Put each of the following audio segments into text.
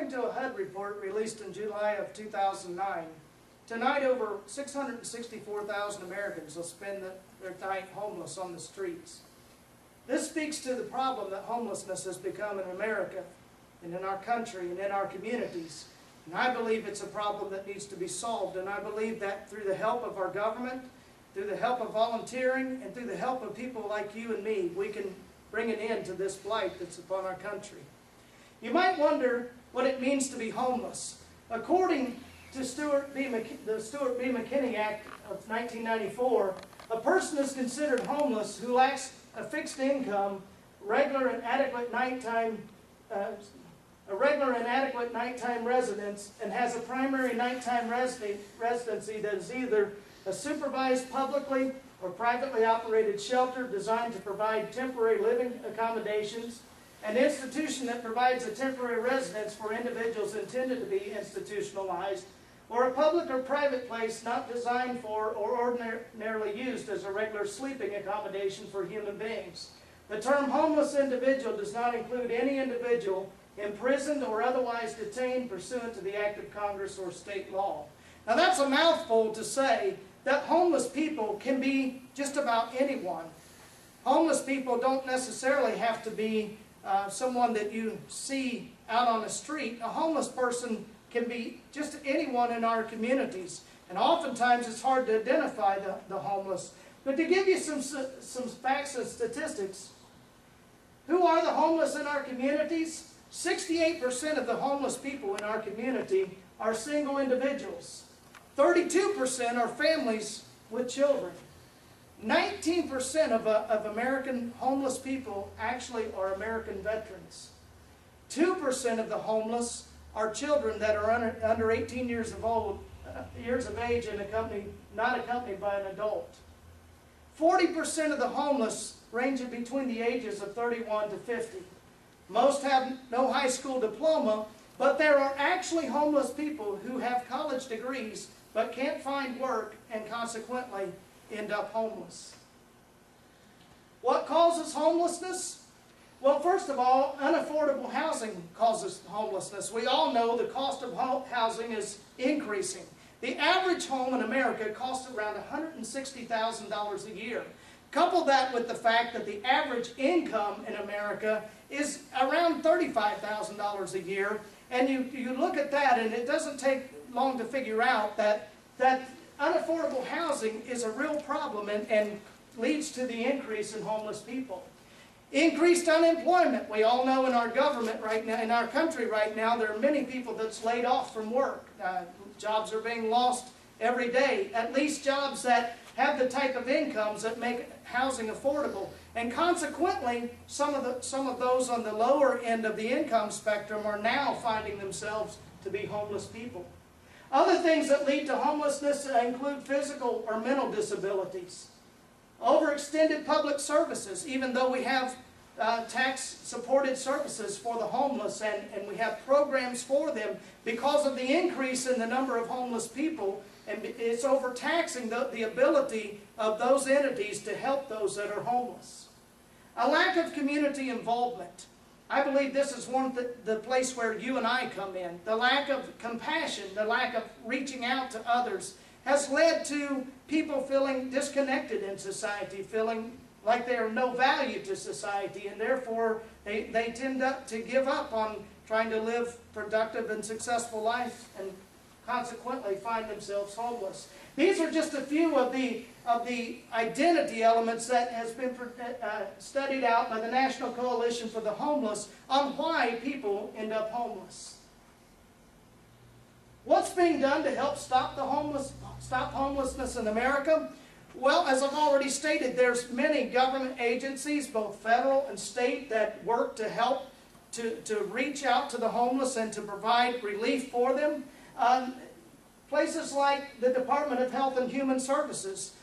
According to a HUD report released in July of 2009, tonight over 664,000 Americans will spend their night homeless on the streets. This speaks to the problem that homelessness has become in America and in our country and in our communities. And I believe it's a problem that needs to be solved, and I believe that through the help of our government, through the help of volunteering, and through the help of people like you and me, we can bring an end to this blight that's upon our country. You might wonder what it means to be homeless. According to the Stuart B. McKinney Act of 1994, a person is considered homeless who lacks a fixed income, regular and adequate nighttime residence, and has a primary nighttime residency that is either a supervised publicly or privately operated shelter designed to provide temporary living accommodations, an institution that provides a temporary residence for individuals intended to be institutionalized, or a public or private place not designed for or ordinarily used as a regular sleeping accommodation for human beings. The term homeless individual does not include any individual imprisoned or otherwise detained pursuant to the act of Congress or state law. Now that's a mouthful to say that homeless people can be just about anyone. Homeless people don't necessarily have to be someone that you see out on the street. A homeless person can be just anyone in our communities. And oftentimes it's hard to identify the homeless. But to give you some facts and statistics, who are the homeless in our communities? 68% of the homeless people in our community are single individuals. 32% are families with children. 19% of American homeless people actually are American veterans. 2% of the homeless are children that are under 18 years of age and not accompanied by an adult. 40% of the homeless range between the ages of 31 to 50. Most have no high school diploma, but there are actually homeless people who have college degrees but can't find work and consequently end up homeless. What causes homelessness? Well, first of all, unaffordable housing causes homelessness. We all know the cost of housing is increasing. The average home in America costs around $160,000 a year. Couple that with the fact that the average income in America is around $35,000 a year, and you look at that, and it doesn't take long to figure out that unaffordable housing is a real problem and leads to the increase in homeless people. Increased unemployment. We all know in our government right now, in our country right now, there are many people that's laid off from work. Jobs are being lost every day, at least jobs that have the type of incomes that make housing affordable. And consequently, some of those on the lower end of the income spectrum are now finding themselves to be homeless people. Other things that lead to homelessness include physical or mental disabilities. Overextended public services, even though we have tax-supported services for the homeless and we have programs for them, because of the increase in the number of homeless people, and it's overtaxing the ability of those entities to help those that are homeless. A lack of community involvement. I believe this is the place where you and I come in. The lack of compassion, the lack of reaching out to others has led to people feeling disconnected in society, feeling like they are no value to society, and therefore they tend to give up on trying to live productive and successful life and consequently find themselves homeless. These are just a few of the identity elements that has been studied out by the National Coalition for the Homeless on why people end up homeless. What's being done to help stop homelessness in America? Well, as I've already stated, there's many government agencies, both federal and state, that work to help to reach out to the homeless and to provide relief for them. Places like the Department of Health and Human Services,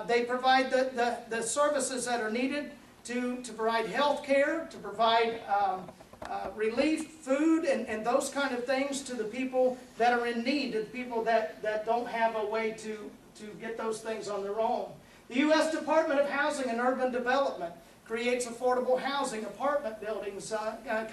they provide the services that are needed to provide health care, to provide relief, food, and those kind of things to the people that are in need, to the people that don't have a way to get those things on their own. The U.S. Department of Housing and Urban Development creates affordable housing, apartment buildings,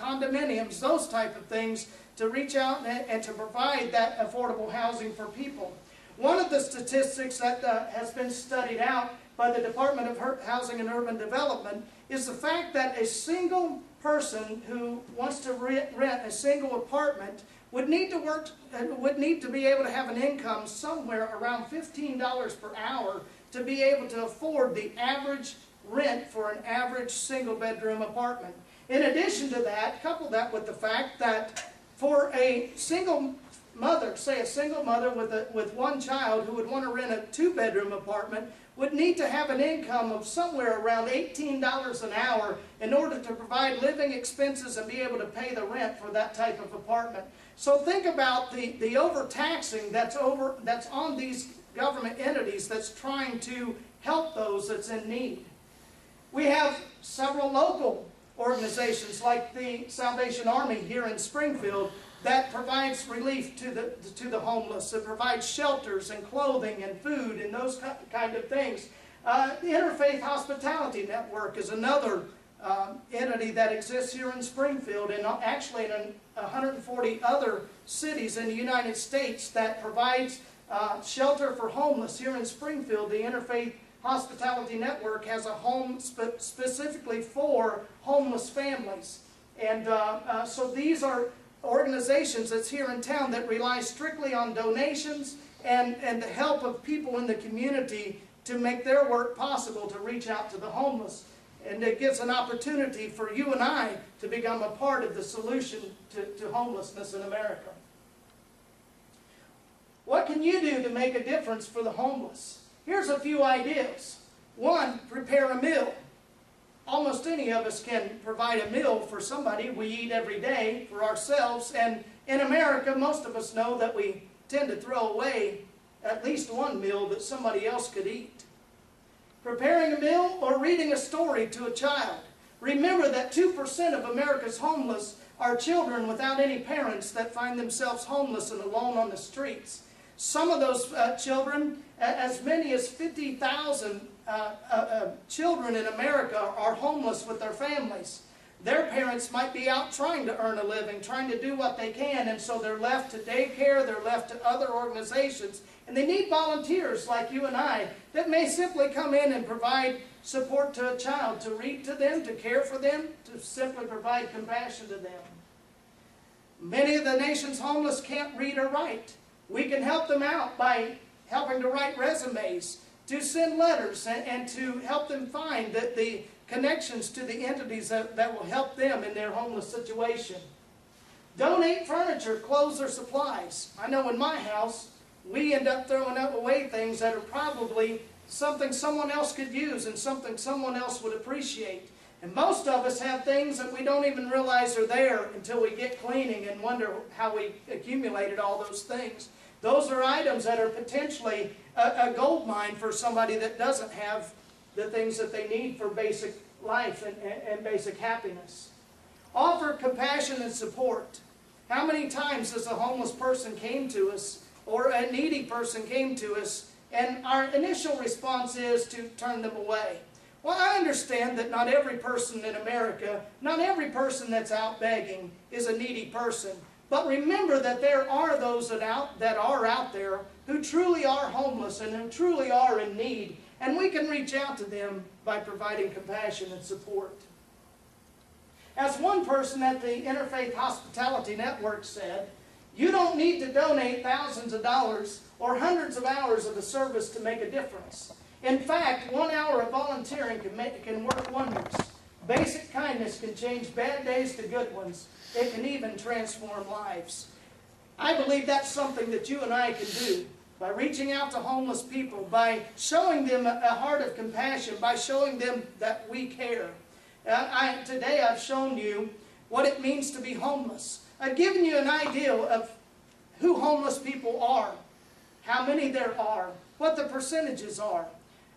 condominiums, those type of things to reach out and to provide that affordable housing for people. One of the statistics that has been studied out by the Department of Housing and Urban Development is the fact that a single person who wants to rent a single apartment would need to be able to have an income somewhere around $15 per hour to be able to afford the average rent for an average single bedroom apartment. In addition to that, couple that with the fact that for a single mother, say a single mother with one child who would want to rent a 2-bedroom apartment, would need to have an income of somewhere around $18 an hour in order to provide living expenses and be able to pay the rent for that type of apartment. So think about the overtaxing that's on these government entities that's trying to help those that's in need. We have several local organizations like the Salvation Army here in Springfield that provides relief to the homeless. It provides shelters and clothing and food and those kind of things. The Interfaith Hospitality Network is another entity that exists here in Springfield and actually in 140 other cities in the United States that provides shelter for homeless. Here in Springfield, the Interfaith Hospitality Network has a home specifically for homeless families. And so these are organizations that's here in town that rely strictly on donations and the help of people in the community to make their work possible to reach out to the homeless. And it gives an opportunity for you and I to become a part of the solution to homelessness in America. What can you do to make a difference for the homeless? Here's a few ideas. One, prepare a meal. Almost any of us can provide a meal for somebody. We eat every day for ourselves. And in America, most of us know that we tend to throw away at least one meal that somebody else could eat. Preparing a meal or reading a story to a child. Remember that 2% of America's homeless are children without any parents that find themselves homeless and alone on the streets. Some of those children, as many as 50,000 children in America are homeless with their families. Their parents might be out trying to earn a living, trying to do what they can, and so they're left to daycare, they're left to other organizations, and they need volunteers like you and I that may simply come in and provide support to a child, to read to them, to care for them, to simply provide compassion to them. Many of the nation's homeless can't read or write. We can help them out by helping to write resumes, to send letters, and to help them find the connections to the entities that will help them in their homeless situation. Donate furniture, clothes, or supplies. I know in my house, we end up throwing away things that are probably something someone else could use and something someone else would appreciate. And most of us have things that we don't even realize are there until we get cleaning and wonder how we accumulated all those things. Those are items that are potentially a gold mine for somebody that doesn't have the things that they need for basic life and basic happiness. Offer compassion and support. How many times has a homeless person came to us or a needy person came to us and our initial response is to turn them away? Well, I understand that not every person in America, not every person that's out begging is a needy person. But remember that there are those that are out there who truly are homeless and who truly are in need. And we can reach out to them by providing compassion and support. As one person at the Interfaith Hospitality Network said, you don't need to donate thousands of dollars or hundreds of hours of a service to make a difference. In fact, 1 hour of volunteering can work wonders. Basic kindness can change bad days to good ones. It can even transform lives. I believe that's something that you and I can do by reaching out to homeless people, by showing them a heart of compassion, by showing them that we care. Today I've shown you what it means to be homeless. I've given you an idea of who homeless people are, how many there are, what the percentages are.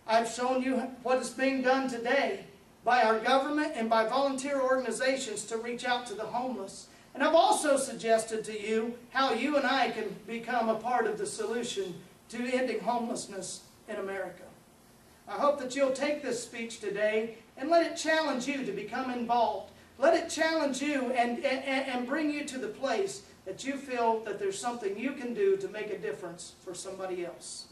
I've shown you what is being done today by our government and by volunteer organizations to reach out to the homeless. And I've also suggested to you how you and I can become a part of the solution to ending homelessness in America. I hope that you'll take this speech today and let it challenge you to become involved. Let it challenge you and bring you to the place that you feel that there's something you can do to make a difference for somebody else.